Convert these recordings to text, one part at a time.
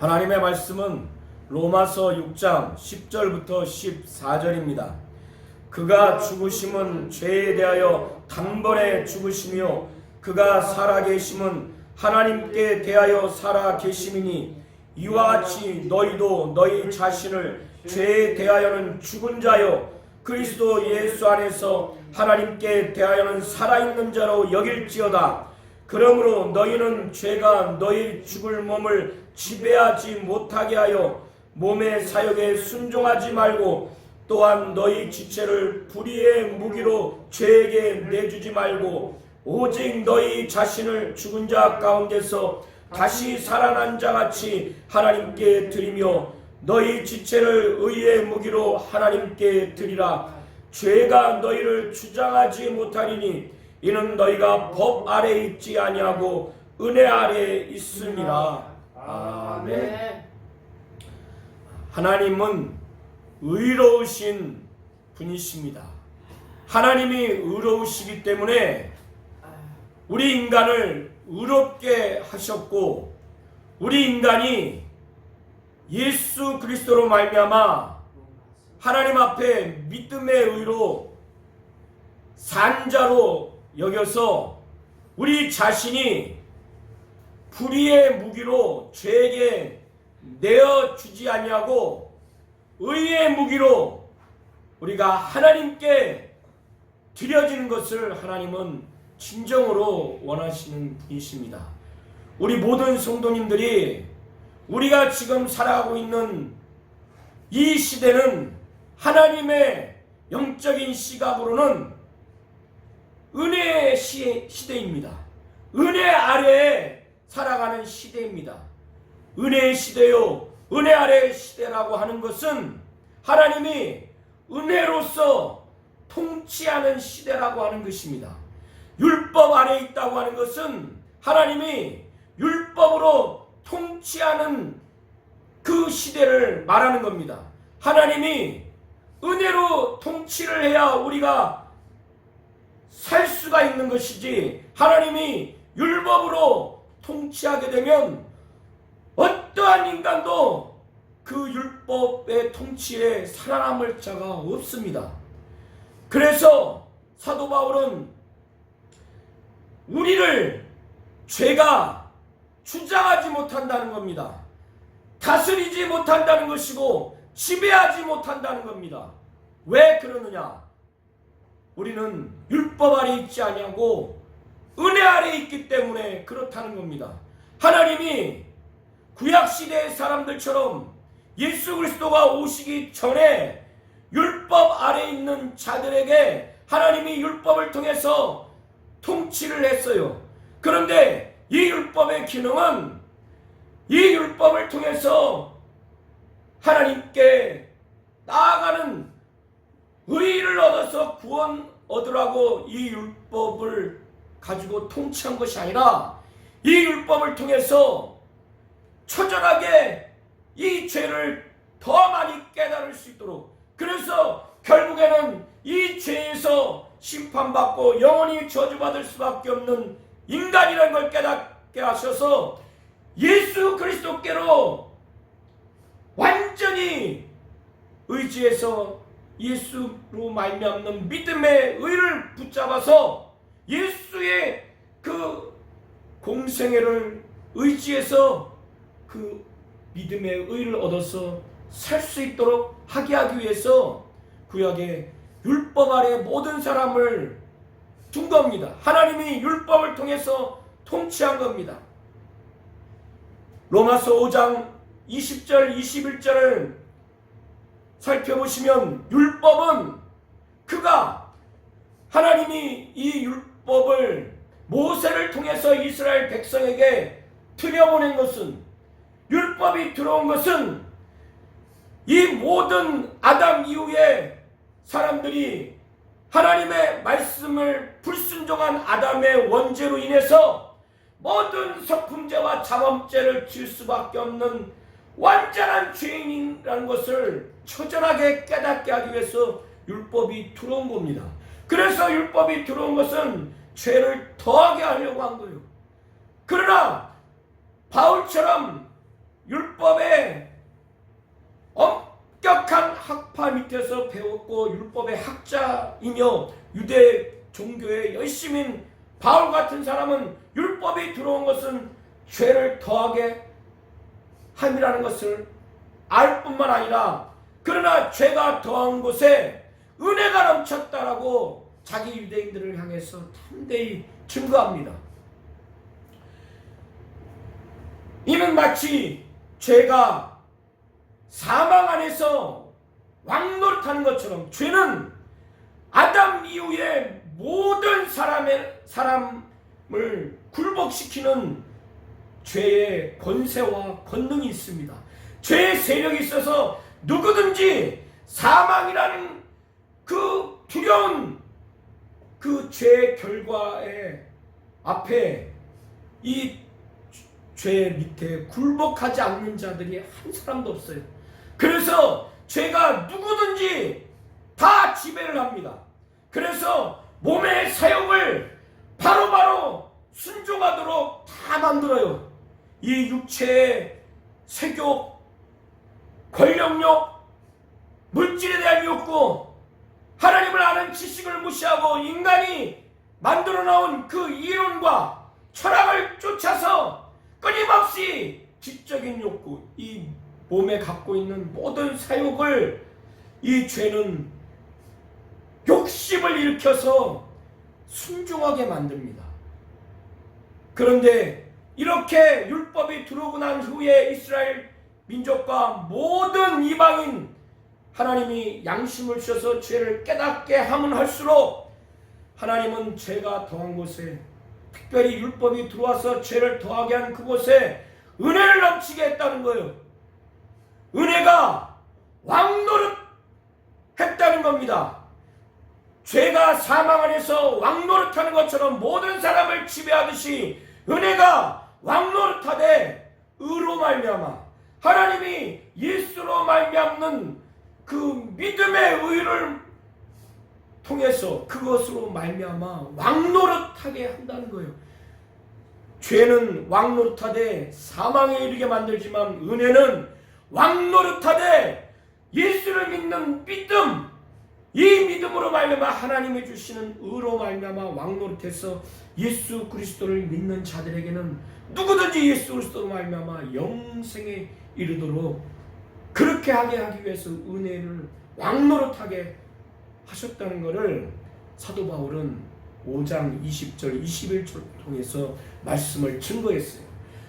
하나님의 말씀은 로마서 6장 10절부터 14절입니다. 그가 죽으심은 죄에 대하여 단번에 죽으시며 그가 살아계심은 하나님께 대하여 살아계심이니 이와 같이 너희도 너희 자신을 죄에 대하여는 죽은 자요 그리스도 예수 안에서 하나님께 대하여는 살아있는 자로 여길지어다. 그러므로 너희는 죄가 너희 죽을 몸을 지배하지 못하게 하여 몸의 사욕에 순종하지 말고 또한 너희 지체를 불의의 무기로 죄에게 내주지 말고 오직 너희 자신을 죽은 자 가운데서 다시 살아난 자같이 하나님께 드리며 너희 지체를 의의 무기로 하나님께 드리라. 죄가 너희를 주장하지 못하리니 이는 너희가 법 아래에 있지 아니하고 은혜 아래에 있음이라. 아멘. 하나님은 의로우신 분이십니다. 하나님이 의로우시기 때문에 우리 인간을 의롭게 하셨고 우리 인간이 예수 그리스도로 말미암아 하나님 앞에 믿음의 의로 산 자로 여겨서 우리 자신이 불의의 무기로 죄에게 내어주지 아니하고 의의 무기로 우리가 하나님께 드려지는 것을 하나님은 진정으로 원하시는 분이십니다. 우리 모든 성도님들이 우리가 지금 살아가고 있는 이 시대는 하나님의 영적인 시각으로는 은혜의 시대입니다. 은혜 아래에 살아가는 시대입니다. 은혜의 시대요 은혜 아래의 시대라고 하는 것은 하나님이 은혜로서 통치하는 시대라고 하는 것입니다. 율법 아래에 있다고 하는 것은 하나님이 율법으로 통치하는 그 시대를 말하는 겁니다. 하나님이 은혜로 통치를 해야 우리가 살 수가 있는 것이지 하나님이 율법으로 통치하게 되면 어떠한 인간도 그 율법의 통치에 살아남을 자가 없습니다. 그래서 사도 바울은 우리를 죄가 주장하지 못한다는 겁니다. 다스리지 못한다는 것이고 지배하지 못한다는 겁니다. 왜 그러느냐? 우리는 율법 아래 있지 아니하고 은혜 아래 있기 때문에 그렇다는 겁니다. 하나님이 구약시대의 사람들처럼 예수 그리스도가 오시기 전에 율법 아래 있는 자들에게 하나님이 율법을 통해서 통치를 했어요. 그런데 이 율법의 기능은 이 율법을 통해서 하나님께 나아가는 의의를 얻어서 구원 얻으라고 이 율법을 가지고 통치한 것이 아니라 이 율법을 통해서 처절하게 이 죄를 더 많이 깨달을 수 있도록, 그래서 결국에는 이 죄에서 심판받고 영원히 저주받을 수밖에 없는 인간이라는 걸 깨닫게 하셔서 예수 그리스도께로 완전히 의지해서 예수로 말미암는 믿음의 의를 붙잡아서 예수의 그 공생애를 의지해서 그 믿음의 의를 얻어서 살 수 있도록 하게 하기 위해서 구약의 율법 아래 모든 사람을 둔 겁니다. 하나님이 율법을 통해서 통치한 겁니다. 로마서 5장 20절 21절을 살펴보시면 율법은 그가 하나님이 이 율법을 모세를 통해서 이스라엘 백성에게 들여보낸 것은, 율법이 들어온 것은 이 모든 아담 이후에 사람들이 하나님의 말씀을 불순종한 아담의 원죄로 인해서 모든 성품죄와 자범죄를 지을 수밖에 없는 완전한 죄인이라는 것을 처절하게 깨닫게 하기 위해서 율법이 들어온 겁니다. 그래서 율법이 들어온 것은 죄를 더하게 하려고 한 거예요. 그러나 바울처럼 율법의 엄격한 학파 밑에서 배웠고 율법의 학자이며 유대 종교의 열심인 바울 같은 사람은 율법이 들어온 것은 죄를 더하게 함이라는 것을 알 뿐만 아니라, 그러나 죄가 더한 곳에 은혜가 넘쳤다라고 자기 유대인들을 향해서 담대히 증거합니다. 이는 마치 죄가 사망 안에서 왕노릇하는 것처럼 죄는 아담 이후에 모든 사람을 굴복시키는 죄의 권세와 권능이 있습니다. 죄의 세력이 있어서 누구든지 사망이라는 그 두려운 그 죄의 결과의 앞에 이 죄 밑에 굴복하지 않는 자들이 한 사람도 없어요. 그래서 죄가 누구든지 다 지배를 합니다. 그래서 몸의 사욕을 바로바로 순종하도록 다 만들어요. 이 육체의 색욕, 권력욕, 물질에 대한 욕구, 하나님을 아는 지식을 무시하고 인간이 만들어 놓은 그 이론과 철학을 쫓아서 끊임없이 지적인 욕구, 이 몸에 갖고 있는 모든 사욕을 이 죄는 욕심을 일으켜서 순종하게 만듭니다. 그런데 이렇게 율법이 들어오고 난 후에 이스라엘 민족과 모든 이방인, 하나님이 양심을 주셔서 죄를 깨닫게 하면 할수록 하나님은 죄가 더한 곳에, 특별히 율법이 들어와서 죄를 더하게 한 그곳에 은혜를 넘치게 했다는 거예요. 은혜가 왕노릇 했다는 겁니다. 죄가 사망 안에서 왕노릇하는 것처럼 모든 사람을 지배하듯이 은혜가 왕노릇하되 의로 말미암아 하나님이 예수로 말미암는 그 믿음의 의를 통해서 그것으로 말미암아 왕노릇하게 한다는 거예요. 죄는 왕노릇하되 사망에 이르게 만들지만 은혜는 왕노릇하되 예수를 믿는 믿음, 이 믿음으로 말미암아 하나님이 주시는 의로 말미암아 왕노릇해서 예수 그리스도를 믿는 자들에게는 누구든지 예수 그리스도로 말미암아 영생에 이르도록 그렇게 하게 하기 위해서 은혜를 왕노릇하게 하셨다는 것을 사도 바울은 5장 20절 21절 통해서 말씀을 증거했어요.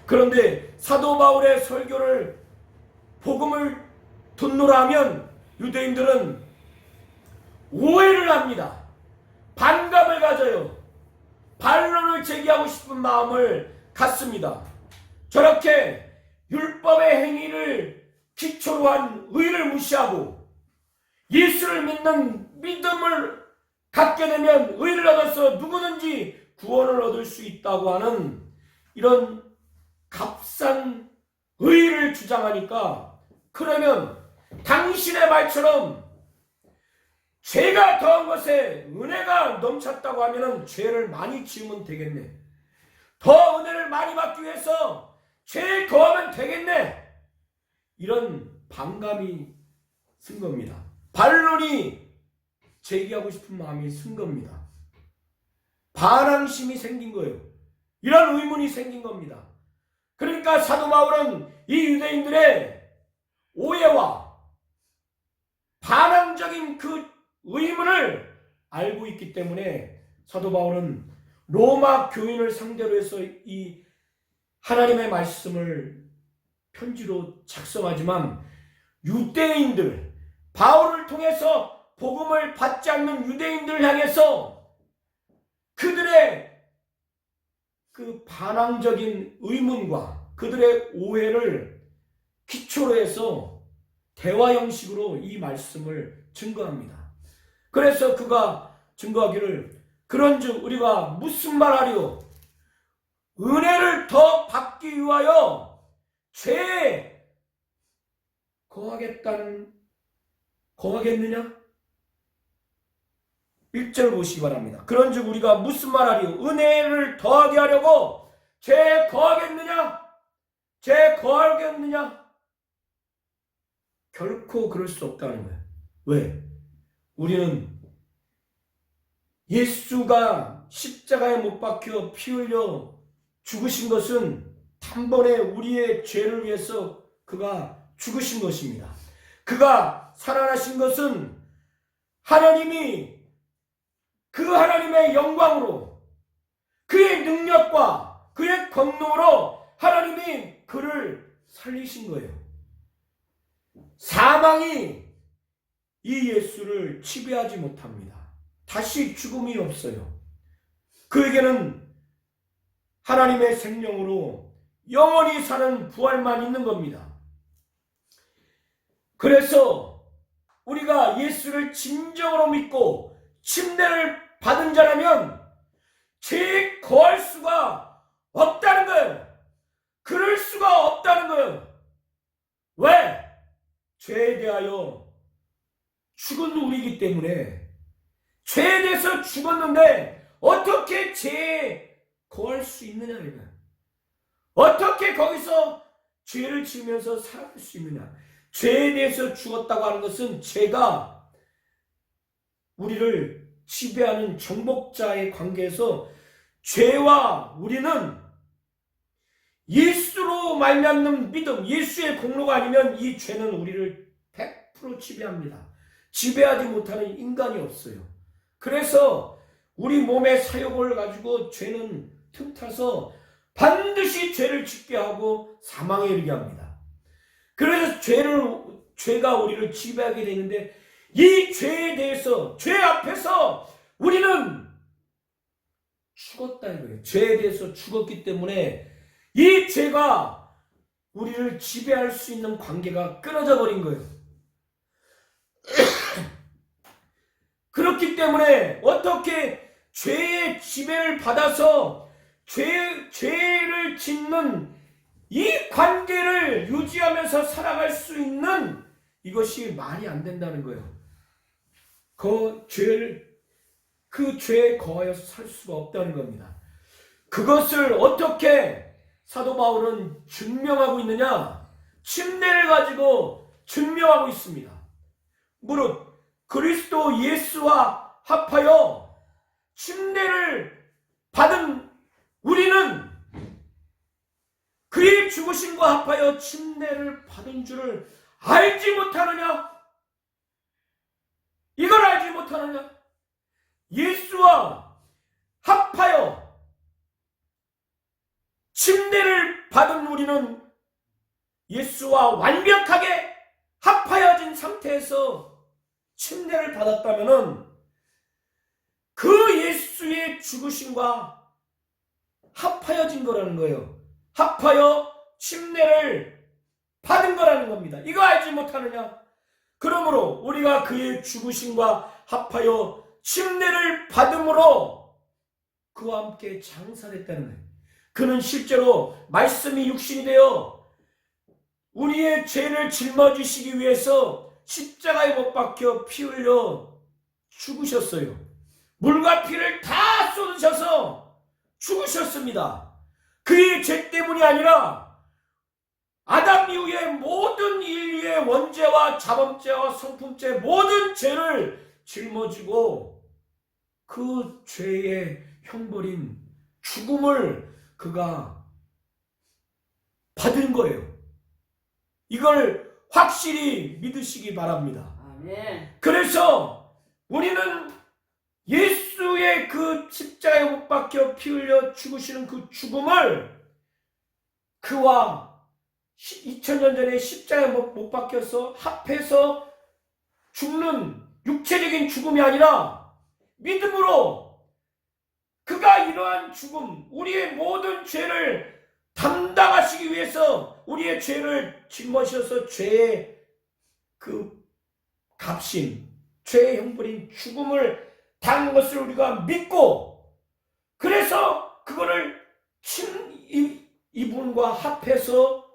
그런데 사도 바울의 설교를 복음을 듣노라 하면 유대인들은 오해를 합니다. 반감을 가져요. 반론을 제기하고 싶은 마음을 갖습니다. 저렇게 율법의 행위를 기초로 한 의를 무시하고 예수를 믿는 믿음을 갖게 되면 의를 얻어서 누구든지 구원을 얻을 수 있다고 하는 이런 값싼 의를 주장하니까, 그러면 당신의 말처럼 죄가 더한 것에 은혜가 넘쳤다고 하면 죄를 많이 지으면 되겠네. 더 은혜를 많이 받기 위해서 죄를 더하면 되겠네. 이런 반감이 쓴 겁니다. 반론이 제기하고 싶은 마음이 쓴 겁니다. 반항심이 생긴 거예요. 이런 의문이 생긴 겁니다. 그러니까 사도 바울은 이 유대인들의 오해와 반항적인 그 의문을 알고 있기 때문에 사도 바울은 로마 교인을 상대로 해서 이 하나님의 말씀을 편지로 작성하지만 유대인들, 바울을 통해서 복음을 받지 않는 유대인들을 향해서 그들의 그 반항적인 의문과 그들의 오해를 기초로 해서 대화 형식으로 이 말씀을 증거합니다. 그래서 그가 증거하기를, 그런즉 우리가 무슨 말하리요? 은혜를 더 받기 위하여 죄에 거하겠느냐? 1절 보시기 바랍니다. 그런즉 우리가 무슨 말하리요? 은혜를 더하게 하려고 죄에 거하겠느냐? 죄에 거하겠느냐? 결코 그럴 수 없다는 거예요. 왜? 우리는 예수가 십자가에 못 박혀 피 흘려 죽으신 것은 단번에 우리의 죄를 위해서 그가 죽으신 것입니다. 그가 살아나신 것은 하나님이 그 하나님의 영광으로 그의 능력과 그의 권능으로 하나님이 그를 살리신 거예요. 사망이 이 예수를 지배하지 못합니다. 다시 죽음이 없어요. 그에게는 하나님의 생명으로 영원히 사는 부활만 있는 겁니다. 그래서 우리가 예수를 진정으로 믿고 침례를 받은 자라면 죄에 거할 수가 없다는 거예요. 그럴 수가 없다는 거예요. 왜? 죄에 대하여 죽은 우리이기 때문에 죄에 대해서 죽었는데 어떻게 죄에 거할 수 있느냐? 어떻게 거기서 죄를 지으면서 살아갈 수 있느냐? 죄에 대해서 죽었다고 하는 것은 죄가 우리를 지배하는 정복자의 관계에서 죄와 우리는 예수로 말미암는 믿음, 예수의 공로가 아니면 이 죄는 우리를 100% 지배합니다. 지배하지 못하는 인간이 없어요. 그래서 우리 몸의 사욕을 가지고 죄는 틈타서 반드시 죄를 짓게 하고 사망에 이르게 합니다. 그래서 죄가 우리를 지배하게 되는데 이 죄에 대해서, 죄 앞에서 우리는 죽었다 이거예요. 죄에 대해서 죽었기 때문에 이 죄가 우리를 지배할 수 있는 관계가 끊어져 버린 거예요. 그렇기 때문에 어떻게 죄의 지배를 받아서 죄를 짓는 이 관계를 유지하면서 살아갈 수 있는 이것이 말이 안 된다는 거예요. 그 죄에 거하여서 살 수가 없다는 겁니다. 그것을 어떻게 사도 바울은 증명하고 있느냐? 침례를 가지고 증명하고 있습니다. 무릇 그리스도 예수와 합하여 침례를 받은 우리는 그의 죽으심과 합하여 침례를 받은 줄을 알지 못하느냐? 이걸 알지 못하느냐? 예수와 합하여 침례를 받은 우리는 예수와 완벽하게 합하여진 상태에서 침례를 받았다면은 그 예수의 죽으심과 합하여진 거라는 거예요. 합하여 침례를 받은 거라는 겁니다. 이거 알지 못하느냐? 그러므로 우리가 그의 죽으심과 합하여 침례를 받음으로 그와 함께 장사됐다는 거예요. 그는 실제로 말씀이 육신이 되어 우리의 죄를 짊어지시기 위해서 십자가에 못 박혀 피 흘려 죽으셨어요. 물과 피를 다 쏟으셔서 죽으셨습니다. 그의 죄 때문이 아니라 아담 이후의 모든 인류의 원죄와 자범죄와 성품죄 모든 죄를 짊어지고 그 죄의 형벌인 죽음을 그가 받은 거예요. 이걸 확실히 믿으시기 바랍니다. 아멘. 그래서 우리는 예수의 그 십자가에 못 박혀 피 흘려 죽으시는 그 죽음을 그와 2000년 전에 십자가에 못 박혀서 합해서 죽는 육체적인 죽음이 아니라 믿음으로 그가 이러한 죽음, 우리의 모든 죄를 담당하시기 위해서 우리의 죄를 짊어지셔서 죄의 그 값인, 죄의 형벌인 죽음을 당한 것을 우리가 믿고 그래서 그거를 이분과 합해서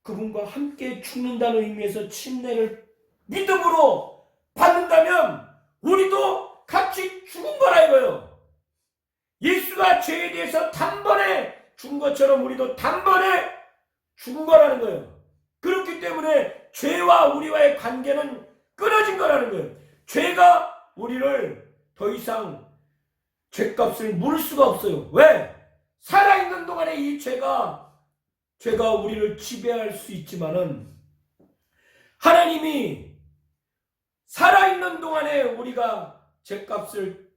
그분과 함께 죽는다는 의미에서 침례를 믿음으로 받는다면 우리도 같이 죽은 거라 이거예요. 예수가 죄에 대해서 단번에 죽은 것처럼 우리도 단번에 죽은 거라는 거예요. 그렇기 때문에 죄와 우리와의 관계는 끊어진 거라는 거예요. 죄가 우리를 더 이상 죄값을 물을 수가 없어요. 왜? 살아있는 동안에 이 죄가 우리를 지배할 수 있지만은 하나님이 살아있는 동안에 우리가 죄값을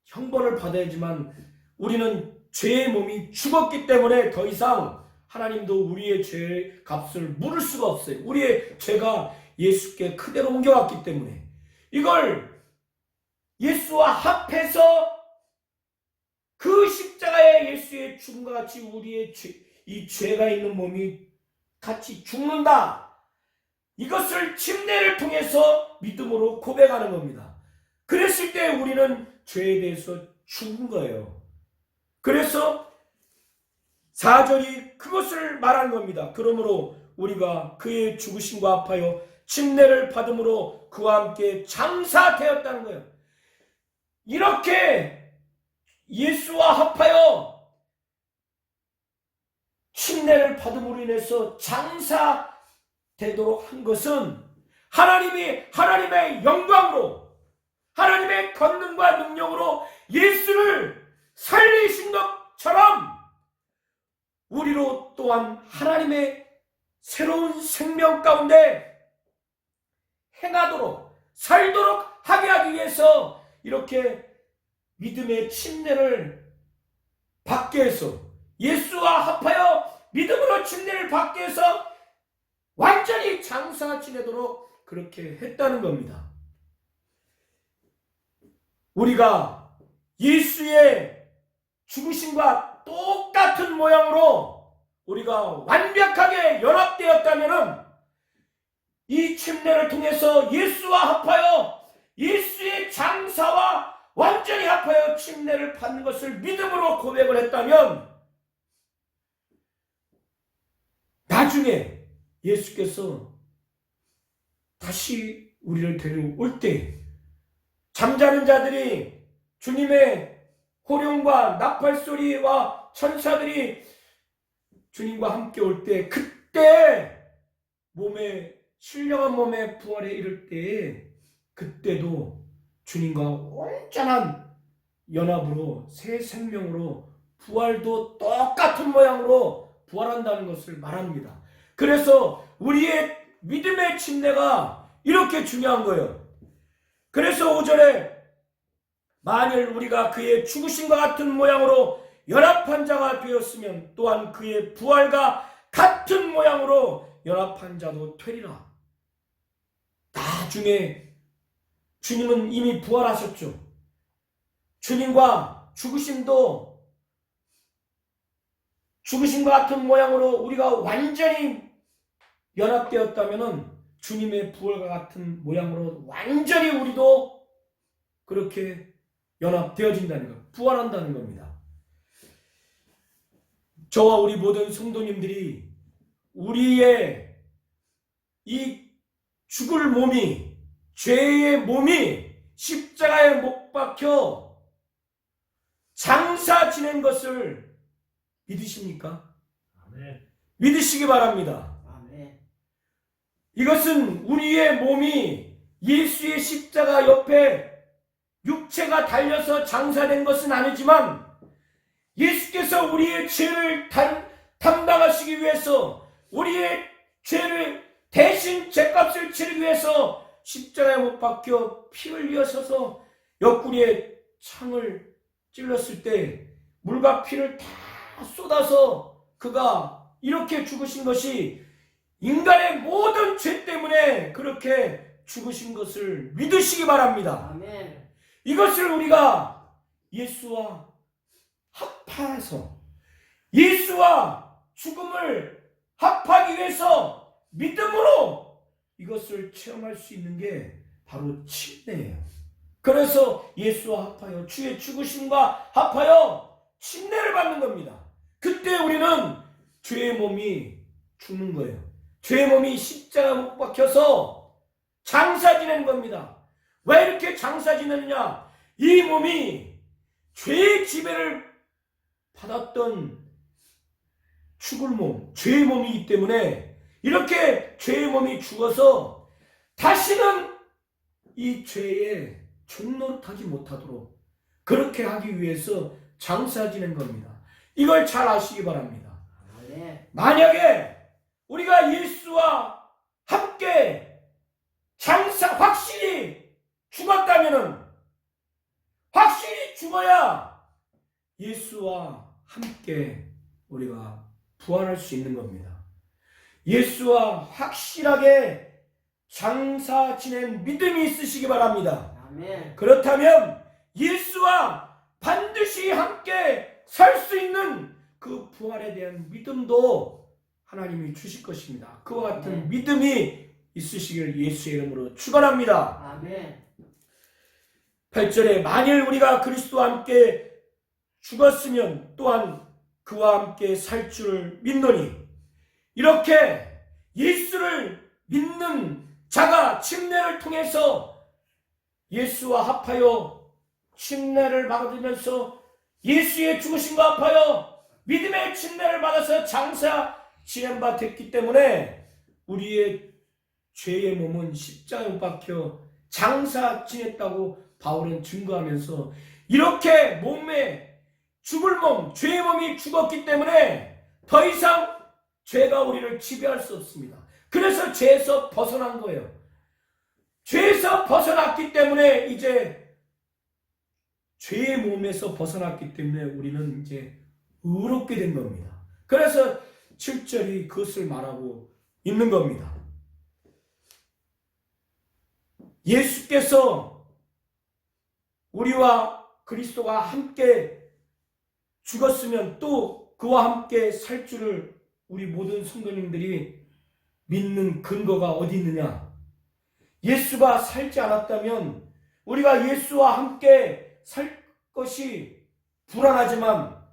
형벌을 받아야지만 우리는 죄의 몸이 죽었기 때문에 더 이상 하나님도 우리의 죄의 값을 물을 수가 없어요. 우리의 죄가 예수께 그대로 옮겨왔기 때문에 이걸 예수와 합해서 그 십자가에 예수의 죽음과 같이 우리의 이 죄가 있는 몸이 같이 죽는다. 이것을 침례를 통해서 믿음으로 고백하는 겁니다. 그랬을 때 우리는 죄에 대해서 죽은 거예요. 그래서 4절이 그것을 말하는 겁니다. 그러므로 우리가 그의 죽으심과 합하여 침례를 받음으로 그와 함께 장사되었다는 거예요. 이렇게 예수와 합하여 침례를 받음으로 인해서 장사되도록 한 것은 하나님이 하나님의 영광으로 하나님의 권능과 능력으로 예수를 살리신 것처럼 우리로 또한 하나님의 새로운 생명 가운데 행하도록 살도록 하게 하기 위해서 이렇게 믿음의 침례를 받게 해서 예수와 합하여 믿음으로 침례를 받게 해서 완전히 장사 지내도록 그렇게 했다는 겁니다. 우리가 예수의 죽으심과 똑같은 모양으로 우리가 완벽하게 연합되었다면 이 침례를 통해서 예수와 합하여 예수의 장사와 완전히 합하여 침례를 받는 것을 믿음으로 고백을 했다면 나중에 예수께서 다시 우리를 데려올 때 잠자는 자들이 주님의 호령과 나팔소리와 천사들이 주님과 함께 올 때 그때 신령한 몸의 부활에 이를 때에 그때도 주님과 온전한 연합으로 새 생명으로 부활도 똑같은 모양으로 부활한다는 것을 말합니다. 그래서 우리의 믿음의 침례가 이렇게 중요한 거예요. 그래서 5절에 만일 우리가 그의 죽으심과 같은 모양으로 연합한 자가 되었으면 또한 그의 부활과 같은 모양으로 연합한 자도 되리라. 나중에 주님은 이미 부활하셨죠. 주님과 죽으심과 같은 모양으로 우리가 완전히 연합되었다면 주님의 부활과 같은 모양으로 완전히 우리도 그렇게 연합되어진다는 것, 부활한다는 겁니다. 저와 우리 모든 성도님들이 우리의 이 죽을 몸이, 죄의 몸이 십자가에 못 박혀 장사 지낸 것을 믿으십니까? 아멘. 믿으시기 바랍니다. 아멘. 이것은 우리의 몸이 예수의 십자가 옆에 육체가 달려서 장사된 것은 아니지만 예수께서 우리의 죄를 담당하시기 위해서 우리의 죄를 대신 죄값을 치르기 위해서 십자가에 못 박혀 피 흘려서서 옆구리에 창을 찔렀을 때 물과 피를 다 쏟아서 그가 이렇게 죽으신 것이 인간의 모든 죄 때문에 그렇게 죽으신 것을 믿으시기 바랍니다. 아멘. 이것을 우리가 예수와 합해서 예수와 죽음을 합하기 위해서 믿음으로 이것을 체험할 수 있는 게 바로 침례예요. 그래서 예수와 합하여 주의 죽으심과 합하여 침례를 받는 겁니다. 그때 우리는 죄의 몸이 죽는 거예요. 죄의 몸이 십자가 못 박혀서 장사 지내는 겁니다. 왜 이렇게 장사 지내느냐? 이 몸이 죄의 지배를 받았던 죽을 몸, 죄의 몸이기 때문에 이렇게 죄의 몸이 죽어서 다시는 이 죄에 종노릇하지 못하도록 그렇게 하기 위해서 장사 지낸 겁니다. 이걸 잘 아시기 바랍니다. 만약에 우리가 예수와 함께 장사 확실히 죽었다면은 확실히 죽어야 예수와 함께 우리가 부활할 수 있는 겁니다. 예수와 확실하게 장사 지낸 믿음이 있으시기 바랍니다. 아멘. 그렇다면 예수와 반드시 함께 살 수 있는 그 부활에 대한 믿음도 하나님이 주실 것입니다. 그와 같은 믿음이 있으시길 예수의 이름으로 축원합니다. 아멘. 8절에 만일 우리가 그리스도와 함께 죽었으면 또한 그와 함께 살 줄을 믿노니, 이렇게 예수를 믿는 자가 침례를 통해서 예수와 합하여 침례를 받으면서 예수의 죽으심과 합하여 믿음의 침례를 받아서 장사 지낸 바 됐기 때문에 우리의 죄의 몸은 십자가에 못 박혀 장사 지냈다고 바울은 증거하면서, 이렇게 몸에 죽을 몸, 죄의 몸이 죽었기 때문에 더 이상 죄가 우리를 지배할 수 없습니다. 그래서 죄에서 벗어난 거예요. 죄에서 벗어났기 때문에 이제 죄의 몸에서 벗어났기 때문에 우리는 이제 의롭게 된 겁니다. 그래서 7절이 그것을 말하고 있는 겁니다. 예수께서 우리와 그리스도가 함께 죽었으면 또 그와 함께 살 줄을 우리 모든 성도님들이 믿는 근거가 어디 있느냐? 예수가 살지 않았다면 우리가 예수와 함께 살 것이 불안하지만,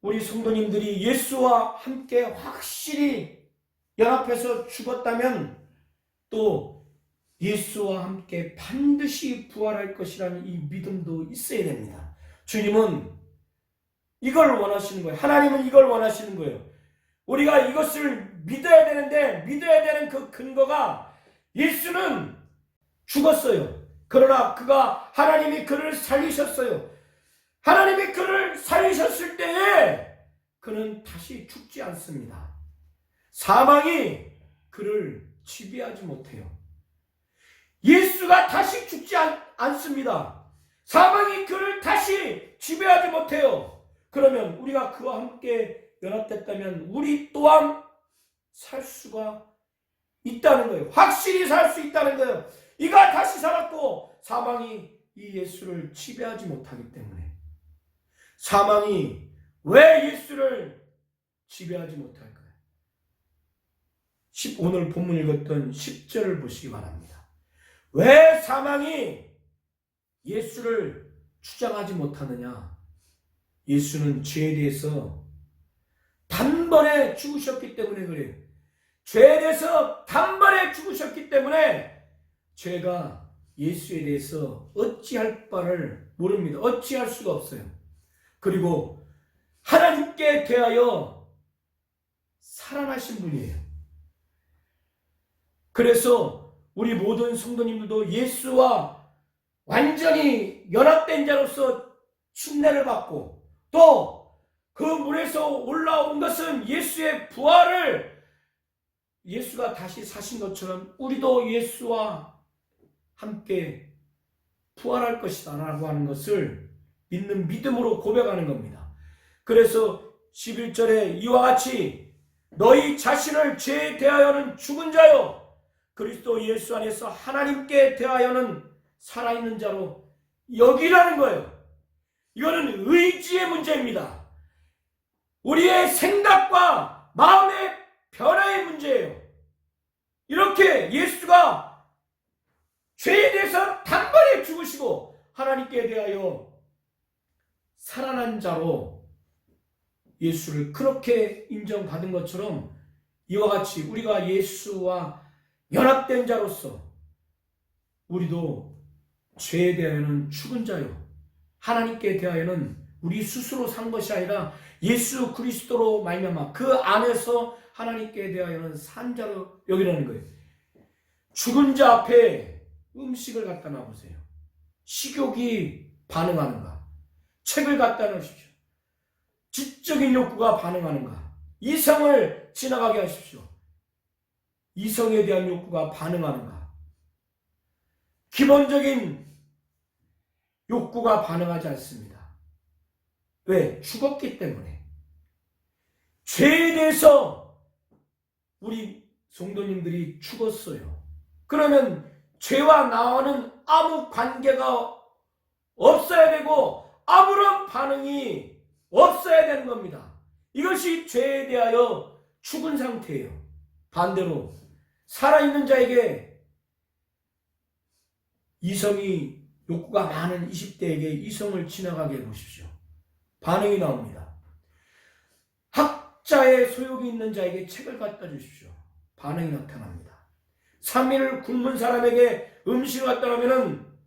우리 성도님들이 예수와 함께 확실히 연합해서 죽었다면 또 예수와 함께 반드시 부활할 것이라는 이 믿음도 있어야 됩니다. 주님은 이걸 원하시는 거예요. 하나님은 이걸 원하시는 거예요. 우리가 이것을 믿어야 되는데, 믿어야 되는 그 근거가, 예수는 죽었어요. 그러나 하나님이 그를 살리셨어요. 하나님이 그를 살리셨을 때에 그는 다시 죽지 않습니다. 사망이 그를 지배하지 못해요. 예수가 다시 죽지 않습니다. 사망이 그를 다시 지배하지 못해요. 그러면 우리가 그와 함께 연합됐다면 우리 또한 살 수가 있다는 거예요. 확실히 살 수 있다는 거예요. 이가 다시 살았고 사망이 이 예수를 지배하지 못하기 때문에. 사망이 왜 예수를 지배하지 못할까요? 오늘 본문 읽었던 10절을 보시기 바랍니다. 왜 사망이 예수를 주장하지 못하느냐? 예수는 죄에 대해서 단번에 죽으셨기 때문에 그래요. 죄에 대해서 단번에 죽으셨기 때문에 죄가 예수에 대해서 어찌할 바를 모릅니다. 어찌할 수가 없어요. 그리고 하나님께 대하여 살아나신 분이에요. 그래서 우리 모든 성도님들도 예수와 완전히 연합된 자로서 침례를 받고, 또 그 물에서 올라온 것은 예수의 부활을, 예수가 다시 사신 것처럼 우리도 예수와 함께 부활할 것이다 라고 하는 것을 믿는 믿음으로 고백하는 겁니다. 그래서 11절에 이와 같이 너희 자신을 죄에 대하여는 죽은 자요 그리스도 예수 안에서 하나님께 대하여는 살아있는 자로 여기라는 거예요. 이거는 의지의 문제입니다. 우리의 생각과 마음의 변화의 문제예요. 이렇게 예수가 죄에 대해서 단번에 죽으시고 하나님께 대하여 살아난 자로 예수를 그렇게 인정받은 것처럼, 이와 같이 우리가 예수와 연합된 자로서 우리도 죄에 대하여는 죽은 자요 하나님께 대하여는 우리 스스로 산 것이 아니라 예수 그리스도로 말미암아 그 안에서 하나님께 대하여는 산 자로 여기라는 거예요. 죽은 자 앞에 음식을 갖다 놔보세요. 식욕이 반응하는가? 책을 갖다 놓으십시오. 지적인 욕구가 반응하는가? 이성을 지나가게 하십시오. 이성에 대한 욕구가 반응하는가? 기본적인 욕구가 반응하지 않습니다. 왜? 죽었기 때문에. 죄에 대해서 우리 성도님들이 죽었어요. 그러면 죄와 나와는 아무 관계가 없어야 되고 아무런 반응이 없어야 되는 겁니다. 이것이 죄에 대하여 죽은 상태예요. 반대로 살아있는 자에게 이성이 욕구가 많은 20대에게 이성을 지나가게 해보십시오. 반응이 나옵니다. 학자의 소욕이 있는 자에게 책을 갖다 주십시오. 반응이 나타납니다. 3일 굶은 사람에게 음식을 갖다 놓으면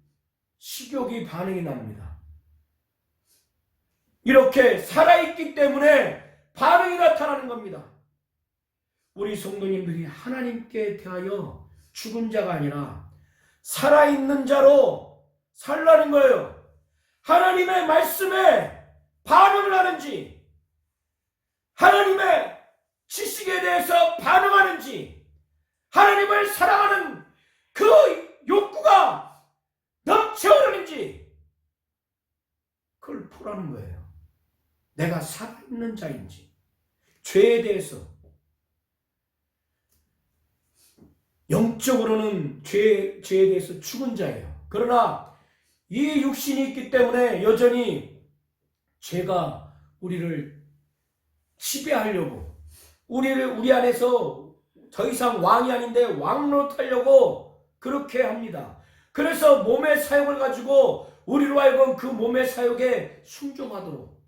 식욕이 반응이 납니다. 이렇게 살아있기 때문에 반응이 나타나는 겁니다. 우리 성도님들이 하나님께 대하여 죽은 자가 아니라 살아있는 자로 살라는 거예요. 하나님의 말씀에 반응을 하는지, 하나님의 지식에 대해서 반응하는지, 하나님을 사랑하는 그 욕구가 넘쳐흐르는지 그걸 보라는 거예요. 내가 살아있는 자인지, 죄에 대해서 영적으로는 죄에 대해서 죽은 자예요. 그러나 이 육신이 있기 때문에 여전히 죄가 우리를 지배하려고, 우리 안에서 더 이상 왕이 아닌데 왕 노릇하려고 그렇게 합니다. 그래서 몸의 사욕을 가지고 우리로 하여금 그 몸의 사욕에 순종하도록,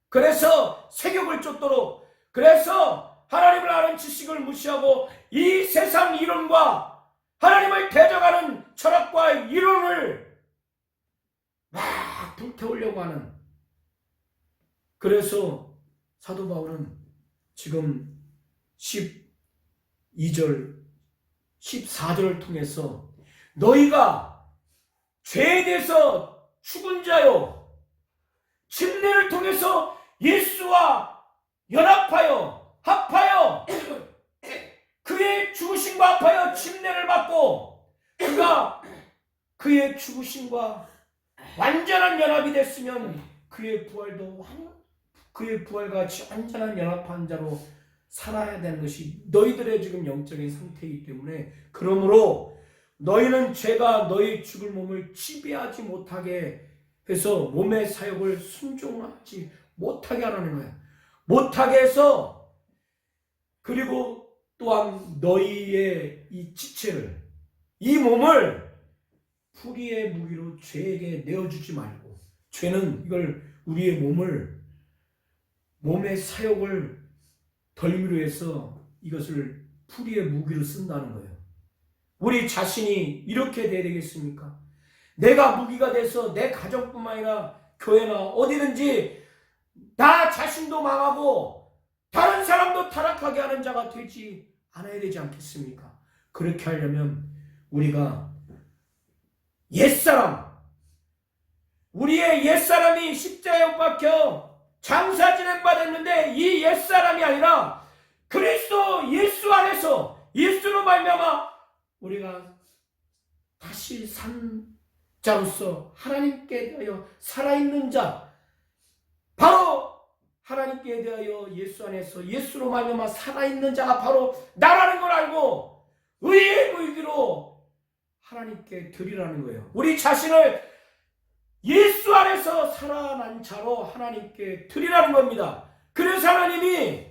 그래서 색욕을 쫓도록, 그래서 하나님을 아는 지식을 무시하고 이 세상 이론과 하나님을 대적하는 철학과 이론을 막 불태우려고 하는, 그래서 사도 바울은 지금 12절, 14절을 통해서 너희가 죄에 대해서 죽은 자요, 침례를 통해서 예수와 연합하여 합하여 그의 죽으심과 합하여 침례를 받고 그가 그의 죽으심과 완전한 연합이 됐으면 그의 부활과 같이 완전한 연합한 자로 살아야 되는 것이 너희들의 지금 영적인 상태이기 때문에, 그러므로 너희는 죄가 너희 죽을 몸을 지배하지 못하게 해서 몸의 사욕을 순종하지 못하게 하라는 거야. 못하게 해서, 그리고 또한 너희의 이 지체를, 이 몸을 불의의 무기로 죄에게 내어주지 말고, 죄는 이걸 우리의 몸의 사욕을 덜미로 해서 이것을 불의의 무기로 쓴다는 거예요. 우리 자신이 이렇게 돼야 되겠습니까? 내가 무기가 돼서 내 가정뿐만 아니라 교회나 어디든지 나 자신도 망하고 다른 사람도 타락하게 하는 자가 되지 않아야 되지 않겠습니까? 그렇게 하려면 우리가 옛사람, 우리의 옛사람이 십자가에 못 박혀 장사 지낸 바 됐는데 이 옛사람이 아니라 그리스도 예수 안에서, 예수로 말미암아 우리가 다시 산 자로서 하나님께 대하여 살아있는 자, 바로 하나님께 대하여 예수 안에서 예수로 말미암아 살아있는 자가 바로 나라는 걸 알고 의의 무기로 하나님께 드리라는 거예요. 우리 자신을 예수 안에서 살아난 자로 하나님께 드리라는 겁니다. 그래서 하나님이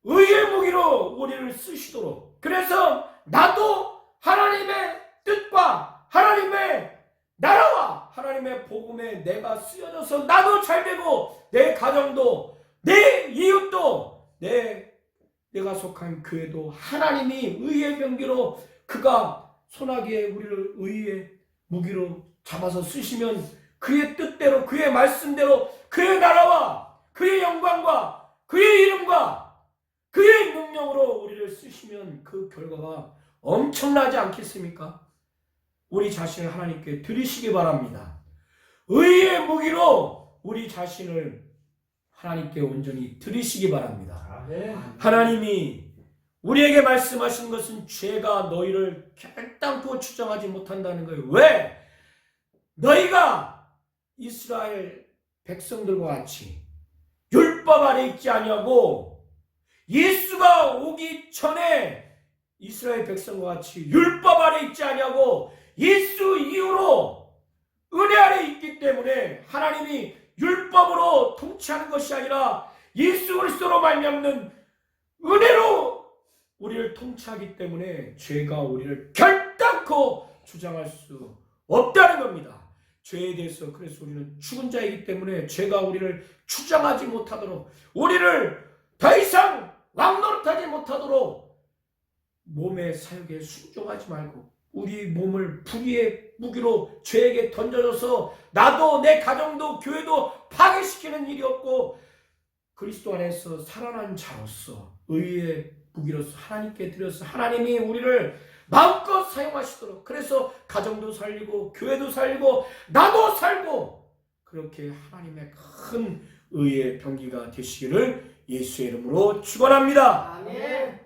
의의 무기로 우리를 쓰시도록, 그래서 나도 하나님의 뜻과 하나님의 나라와 하나님의 복음에 내가 쓰여져서 나도 잘되고 내 가정도 내 이웃도 내가 속한 교회도 하나님이 의의 병기로 그가 손아귀에 우리를 의의 무기로 잡아서 쓰시면 그의 뜻대로 그의 말씀대로 그의 나라와 그의 영광과 그의 이름과 그의 능력으로 우리를 쓰시면 그 결과가 엄청나지 않겠습니까? 우리 자신을 하나님께 드리시기 바랍니다. 의의 무기로 우리 자신을 하나님께 온전히 드리시기 바랍니다. 하나님이 우리에게 말씀하신 것은 죄가 너희를 결단코 추정하지 못한다는 거예요. 왜? 너희가 이스라엘 백성들과 같이 율법 아래 있지 아니하고 예수가 오기 전에 이스라엘 백성과 같이 율법 아래 있지 아니하고 예수 이후로 은혜 아래 있기 때문에 하나님이 율법으로 통치하는 것이 아니라 예수 그리스도로 말미암는 은혜로 우리를 통치하기 때문에 죄가 우리를 결단코 주장할 수 없다는 겁니다. 죄에 대해서 그래서 우리는 죽은 자이기 때문에 죄가 우리를 주장하지 못하도록 우리를 더 이상 왕노릇하지 못하도록 몸의 사욕에 순종하지 말고 우리 몸을 불의의 무기로 죄에게 던져줘서 나도 내 가정도 교회도 파괴시키는 일이 없고 그리스도 안에서 살아난 자로서 의의 무기로서 하나님께 드려서 하나님이 우리를 마음껏 사용하시도록 그래서 가정도 살리고 교회도 살리고 나도 살고 그렇게 하나님의 큰 의의 병기가 되시기를 예수의 이름으로 축원합니다. 아멘.